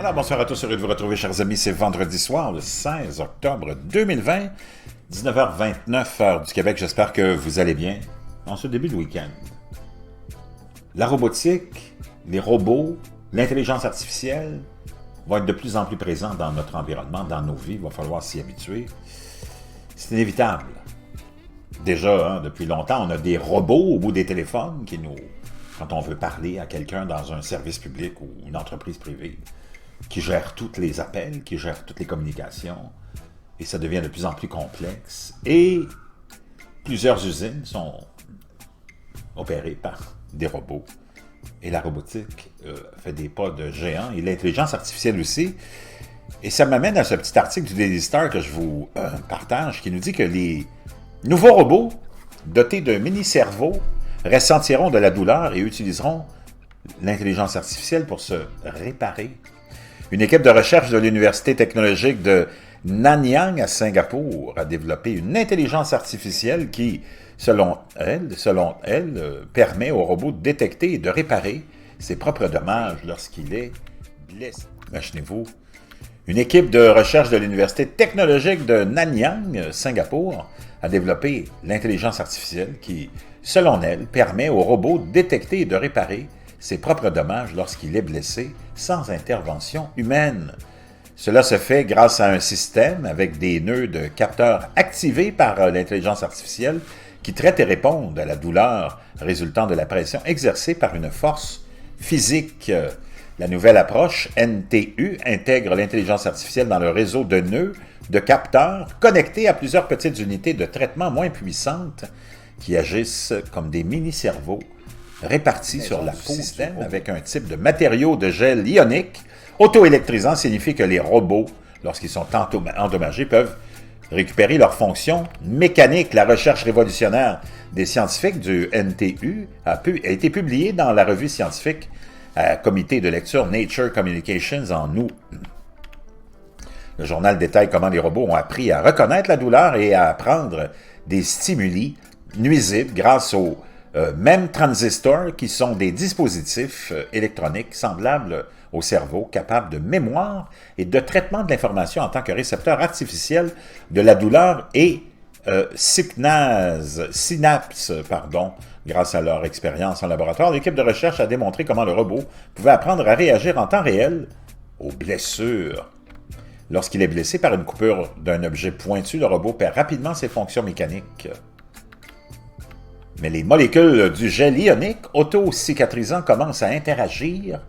Alors, bonsoir à tous, heureux de vous retrouver, chers amis. C'est vendredi soir, le 16 octobre 2020, 19h29, heure du Québec. J'espère que vous allez bien en ce début de week-end. La robotique, les robots, l'intelligence artificielle vont être de plus en plus présents dans notre environnement, dans nos vies. Il va falloir s'y habituer. C'est inévitable. Déjà, depuis longtemps, on a des robots au bout des téléphones qui nous... Quand on veut parler à quelqu'un dans un service public ou une entreprise privée, qui gère tous les appels, qui gère toutes les communications, et ça devient de plus en plus complexe. Et plusieurs usines sont opérées par des robots. Et la robotique fait des pas de géant, et l'intelligence artificielle aussi. Et ça m'amène à ce petit article du Daily Star que je vous partage, qui nous dit que les nouveaux robots, dotés d'un mini-cerveau, ressentiront de la douleur et utiliseront l'intelligence artificielle pour se réparer. Une équipe de recherche de l'Université technologique de Nanyang à Singapour a développé une intelligence artificielle qui, selon elle, permet au robot de détecter et de réparer ses propres dommages lorsqu'il est blessé. Imaginez-vous, une équipe de recherche de l'Université technologique de Nanyang, Singapour, a développé l'intelligence artificielle qui, selon elle, permet au robot de détecter et de réparer ses propres dommages lorsqu'il est blessé sans intervention humaine. Cela se fait grâce à un système avec des nœuds de capteurs activés par l'intelligence artificielle qui traitent et répondent à la douleur résultant de la pression exercée par une force physique. La nouvelle approche NTU intègre l'intelligence artificielle dans le réseau de nœuds de capteurs connectés à plusieurs petites unités de traitement moins puissantes qui agissent comme des mini-cerveaux répartis sur la peau système avec un type de matériau de gel ionique auto-électrisant signifie que les robots, lorsqu'ils sont endommagés, peuvent récupérer leurs fonctions mécaniques. La recherche révolutionnaire des scientifiques du NTU a été publiée dans la revue scientifique comité de lecture Nature Communications en août. Le journal détaille comment les robots ont appris à reconnaître la douleur et à apprendre des stimuli nuisibles grâce aux mêmes transistors qui sont des dispositifs électroniques semblables au cerveau, capables de mémoire et de traitement de l'information en tant que récepteur artificiel de la douleur et synapses, grâce à leur expérience en laboratoire. L'équipe de recherche a démontré comment le robot pouvait apprendre à réagir en temps réel aux blessures. Lorsqu'il est blessé par une coupure d'un objet pointu, le robot perd rapidement ses fonctions mécaniques. Mais les molécules du gel ionique auto-cicatrisant commencent à interagir,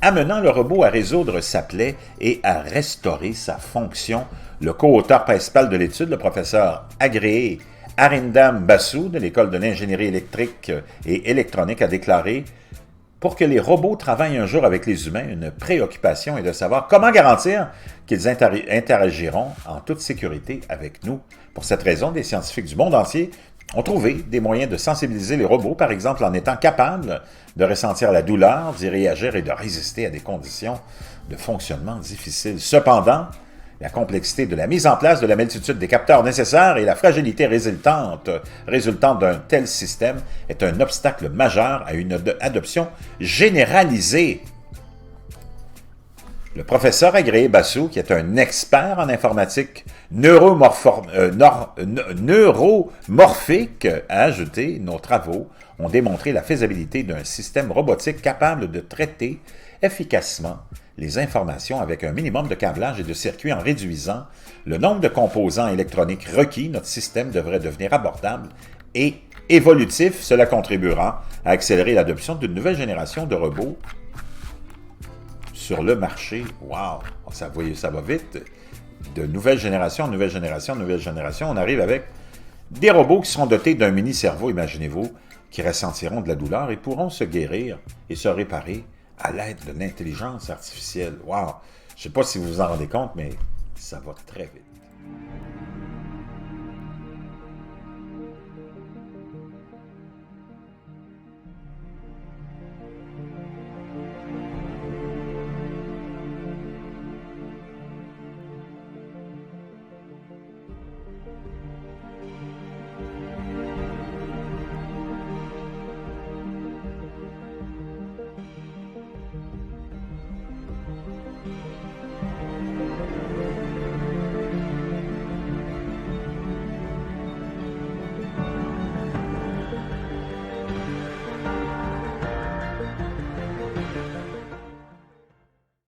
amenant le robot à résoudre sa plaie et à restaurer sa fonction. Le co-auteur principal de l'étude, le professeur agréé Arindam Basu de l'École de l'ingénierie électrique et électronique, a déclaré « Pour que les robots travaillent un jour avec les humains, une préoccupation est de savoir comment garantir qu'ils interagiront en toute sécurité avec nous. Pour cette raison, des scientifiques du monde entier ont trouvé des moyens de sensibiliser les robots, par exemple en étant capables de ressentir la douleur, d'y réagir et de résister à des conditions de fonctionnement difficiles. Cependant, la complexité de la mise en place de la multitude des capteurs nécessaires et la fragilité résultante d'un tel système est un obstacle majeur à une adoption généralisée. Le professeur agréé Basu, qui est un expert en informatique neuromorphique, a ajouté « Nos travaux ont démontré la faisabilité d'un système robotique capable de traiter efficacement les informations avec un minimum de câblage et de circuits en réduisant le nombre de composants électroniques requis. Notre système devrait devenir abordable et évolutif. Cela contribuera à accélérer l'adoption d'une nouvelle génération de robots sur le marché. Wow! Ça va vite. De nouvelle génération en nouvelle génération en nouvelle génération, on arrive avec des robots qui seront dotés d'un mini-cerveau, imaginez-vous, qui ressentiront de la douleur et pourront se guérir et se réparer à l'aide de l'intelligence artificielle. Wow! Je ne sais pas si vous vous en rendez compte, mais ça va très vite.